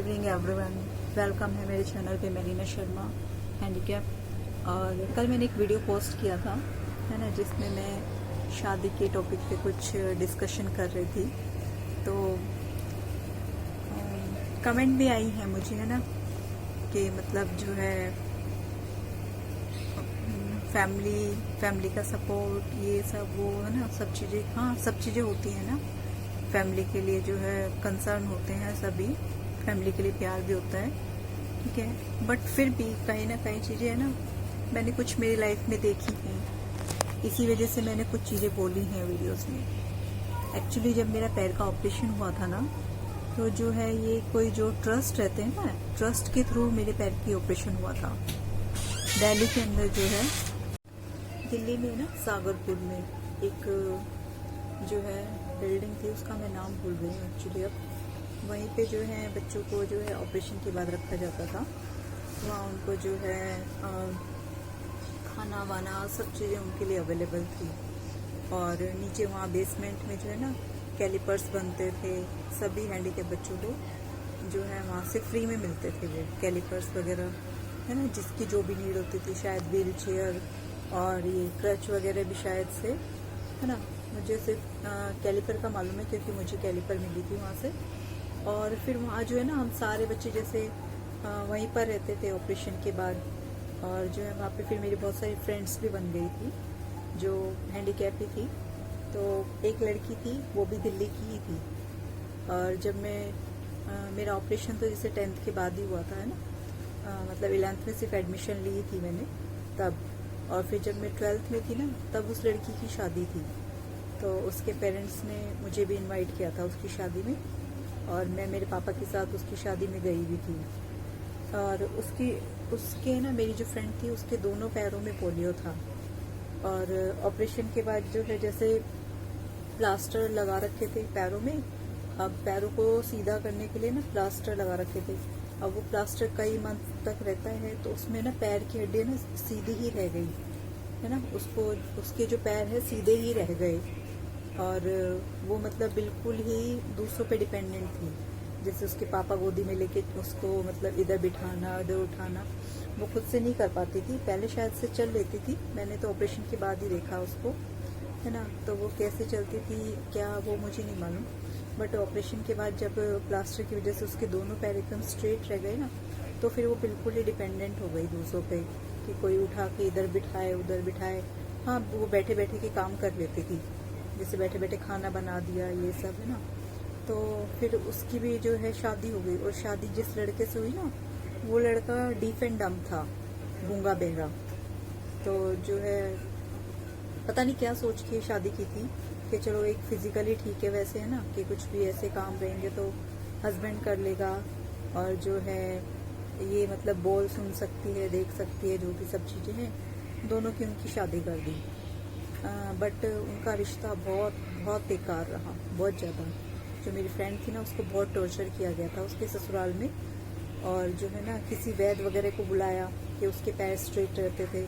Evening everyone, welcome है मेरे channel पे मरीना शर्मा हैंडीकैप। और कल मैंने एक वीडियो पोस्ट किया था, है ना, जिसमें मैं शादी के टॉपिक पे कुछ डिस्कशन कर रही थी। तो कमेंट भी आई है मुझे, है ना, कि मतलब जो है फैमिली का सपोर्ट, ये सब वो, है ना, सब चीज़ें, हाँ सब चीज़ें होती हैं ना। फैमिली के लिए जो है कंसर्न होते हैं सभी, फैमिली के लिए प्यार भी होता है, ठीक है। बट फिर भी कहीं ना कहीं चीज़ें, है ना, मैंने कुछ मेरी लाइफ में देखी हैं, इसी वजह से मैंने कुछ चीज़ें बोली हैं वीडियोस में। एक्चुअली जब मेरा पैर का ऑपरेशन हुआ था ना, तो जो है ये कोई जो ट्रस्ट रहते हैं ना, ट्रस्ट के थ्रू मेरे पैर की ऑपरेशन हुआ था। दिल्ली के अंदर जो है, दिल्ली में ना सागरपुर में एक जो है बिल्डिंग थी, उसका मैं नाम भूल गई हूँ एक्चुअली। अब वहीं पे जो है बच्चों को जो है ऑपरेशन के बाद रखा जाता था। वहाँ उनको जो है खाना वाना सब चीज़ें उनके लिए अवेलेबल थी। और नीचे वहाँ बेसमेंट में जो है ना कैलिपर्स बनते थे सभी हैंडीकैप बच्चों को, जो है वहाँ से फ्री में मिलते थे वो कैलिपर्स वगैरह, है ना, जिसकी जो भी नीड होती थी, शायद व्हील चेयर और ये क्रच वगैरह भी शायद से, है ना। मुझे सिर्फ कैलिपर का मालूम है क्योंकि मुझे कैलिपर मिली थी वहाँ से। और फिर वहाँ जो है ना हम सारे बच्चे जैसे वहीं पर रहते थे ऑपरेशन के बाद। और जो है वहाँ पे फिर मेरी बहुत सारी फ्रेंड्स भी बन गई थी जो हैंडीकैप ही थी। तो एक लड़की थी, वो भी दिल्ली की ही थी। और जब मैं मेरा ऑपरेशन तो जैसे 10th के बाद ही हुआ था, है ना, मतलब 11th में सिर्फ एडमिशन ली थी मैंने तब। और फिर जब मैं 12th में थी ना, तब उस लड़की की शादी थी। तो उसके पेरेंट्स ने मुझे भी इनवाइट किया था उसकी शादी में, और मैं मेरे पापा के साथ उसकी शादी में गई भी थी। और उसके ना मेरी जो फ्रेंड थी, उसके दोनों पैरों में पोलियो था। और ऑपरेशन के बाद जो है जैसे प्लास्टर लगा रखे थे पैरों में, अब पैरों को सीधा करने के लिए ना प्लास्टर लगा रखे थे। अब वो प्लास्टर कई मंथ तक रहता है, तो उसमें ना पैर की हड्डी ना सीधी ही रह गई, है ना, उसके जो पैर है सीधे ही रह गए। और वो मतलब बिल्कुल ही दूसरों पे डिपेंडेंट थी। जैसे उसके पापा गोदी में लेके उसको मतलब इधर बिठाना, इधर उठाना, वो खुद से नहीं कर पाती थी। पहले शायद से चल लेती थी, मैंने तो ऑपरेशन के बाद ही देखा उसको, है ना। तो वो कैसे चलती थी क्या, वो मुझे नहीं मालूम। बट ऑपरेशन के बाद जब प्लास्टर की वजह से उसके दोनों पैर एकदम स्ट्रेट रह गए ना, तो फिर वो बिल्कुल ही डिपेंडेंट हो गई दूसरों पे, कि कोई उठा के इधर बिठाए उधर बिठाए। हाँ, वो बैठे बैठे के काम कर लेती थी, जैसे बैठे बैठे खाना बना दिया, ये सब, है ना। तो फिर उसकी भी जो है शादी हो गई। और शादी जिस लड़के से हुई ना, वो लड़का डीफ एंड डम्ब था, गूंगा बहरा। तो जो है पता नहीं क्या सोच के शादी की थी कि चलो एक फिजिकली ठीक है वैसे, है ना, कि कुछ भी ऐसे काम रहेंगे तो हस्बैंड कर लेगा, और जो है ये मतलब बोल सुन सकती है, देख सकती है, जो भी सब चीज़ें हैं, दोनों की उनकी शादी कर दी। बट उनका रिश्ता बहुत बहुत बेकार रहा, बहुत ज़्यादा। जो मेरी फ्रेंड थी ना, उसको बहुत टॉर्चर किया गया था उसके ससुराल में। और जो है ना किसी वैद्य वगैरह को बुलाया कि उसके पैर स्ट्रेट रहते थे,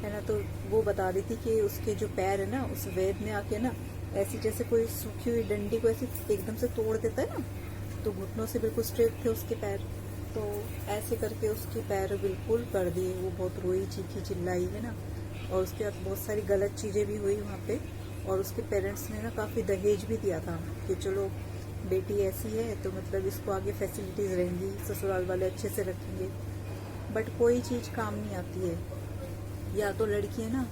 है ना। तो वो बता रही थी कि उसके जो पैर है ना, उस वैद्य ने आके ना ऐसी जैसे कोई सूखी हुई डंडी को ऐसे एकदम से तोड़ देता है ना, तो घुटनों से बिल्कुल स्ट्रेट थे उसके पैर। तो ऐसे करके उसके पैर बिल्कुल कर दिए। वो बहुत रोई, चीखी चिल्लाई, है ना। और उसके बाद बहुत सारी गलत चीज़ें भी हुई वहाँ पे। और उसके पेरेंट्स ने ना काफ़ी दहेज भी दिया था कि चलो बेटी ऐसी है तो मतलब इसको आगे फैसिलिटीज़ रहेंगी, ससुराल वाले अच्छे से रखेंगे। बट कोई चीज़ काम नहीं आती है। या तो लड़की है ना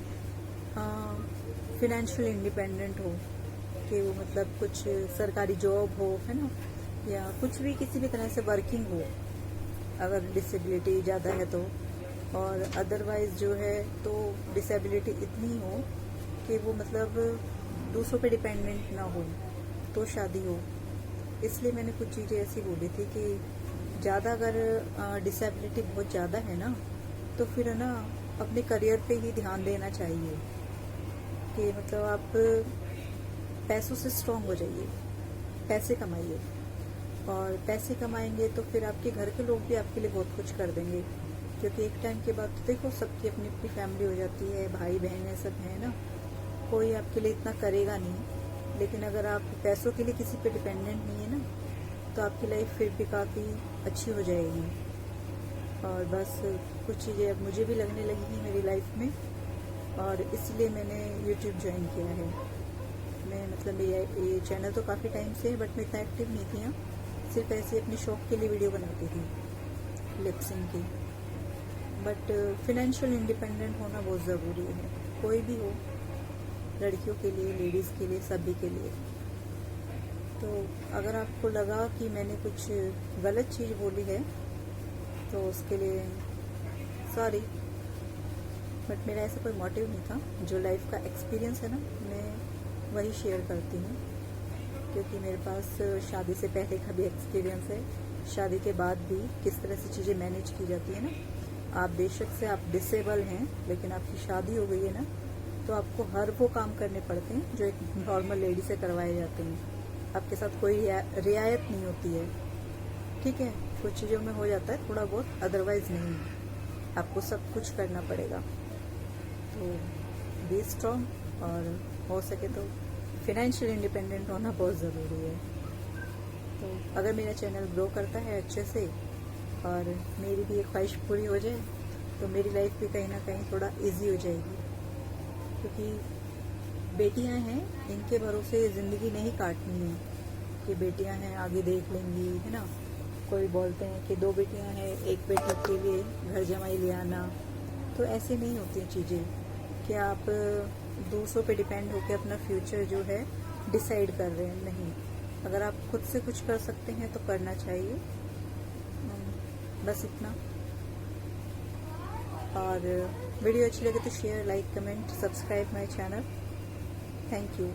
फिनेंशियल इंडिपेंडेंट हो, कि वो मतलब कुछ सरकारी जॉब हो, है ना, या कुछ भी किसी भी तरह से वर्किंग हो, अगर डिसेबिलिटी ज़्यादा है तो। और अदरवाइज जो है तो डिसेबिलिटी इतनी हो कि वो मतलब दूसरों पे डिपेंडेंट ना हो, तो शादी हो। इसलिए मैंने कुछ चीज़ें ऐसी बोली थी कि ज़्यादा अगर डिसेबिलिटी बहुत ज़्यादा है ना, तो फिर है ना अपने करियर पे ही ध्यान देना चाहिए, कि मतलब आप पैसों से स्ट्रांग हो जाइए, पैसे कमाइए। और पैसे कमाएंगे तो फिर आपके घर के लोग भी आपके लिए बहुत कुछ कर देंगे, क्योंकि एक टाइम के बाद तो देखो सबकी अपनी अपनी फैमिली हो जाती है, भाई बहन है, सब है ना, कोई आपके लिए इतना करेगा नहीं। लेकिन अगर आप पैसों के लिए किसी पे डिपेंडेंट नहीं है ना, तो आपकी लाइफ फिर भी काफ़ी अच्छी हो जाएगी। और बस कुछ चीज़ें अब मुझे भी लगने लगी हैं मेरी लाइफ में, और इसलिए मैंने यूट्यूब ज्वाइन किया है। मैं मतलब ये चैनल तो काफ़ी टाइम से है, बट मैं इतना एक्टिव नहीं थी यहाँ, सिर्फ ऐसे अपने शौक के लिए वीडियो बनाती थी लिपसिंग की। बट फिनेंशियल इंडिपेंडेंट होना बहुत ज़रूरी है, कोई भी हो, लड़कियों के लिए, लेडीज़ के लिए, सभी के लिए। तो अगर आपको लगा कि मैंने कुछ गलत चीज़ बोली है तो उसके लिए सॉरी, बट मेरा ऐसा कोई मोटिव नहीं था। जो लाइफ का एक्सपीरियंस है ना, मैं वही शेयर करती हूँ, क्योंकि मेरे पास शादी से पहले का भी एक्सपीरियंस है, शादी के बाद भी किस तरह से चीज़ें मैनेज की जाती है ना। आप बेशक से आप डिसेबल हैं, लेकिन आपकी शादी हो गई है ना, तो आपको हर वो काम करने पड़ते हैं जो एक नॉर्मल लेडी से करवाए जाते हैं। आपके साथ कोई रियायत नहीं होती है, ठीक है। कुछ चीज़ों में हो जाता है थोड़ा बहुत, अदरवाइज नहीं, आपको सब कुछ करना पड़ेगा। तो बी स्ट्रॉन्ग, और हो सके तो फिनेंशियल इंडिपेंडेंट होना बहुत ज़रूरी है। तो अगर मेरा चैनल ग्रो करता है अच्छे से और मेरी भी एक ख्वाहिश पूरी हो जाए, तो मेरी लाइफ भी कहीं ना कहीं थोड़ा इजी हो जाएगी। क्योंकि बेटियां हैं, इनके भरोसे ज़िंदगी नहीं काटनी है कि बेटियां हैं आगे देख लेंगी, है ना। कोई बोलते हैं कि 2 बेटियां हैं, एक बेटे के लिए घर जमाई ले आना, तो ऐसे नहीं होती हैं चीज़ें कि आप दूसरों पे डिपेंड होकर अपना फ्यूचर जो है डिसाइड कर रहे हैं। नहीं, अगर आप खुद से कुछ कर सकते हैं तो करना चाहिए, बस इतना। और वीडियो अच्छी लगे तो share, like, comment, subscribe my channel. Thank you.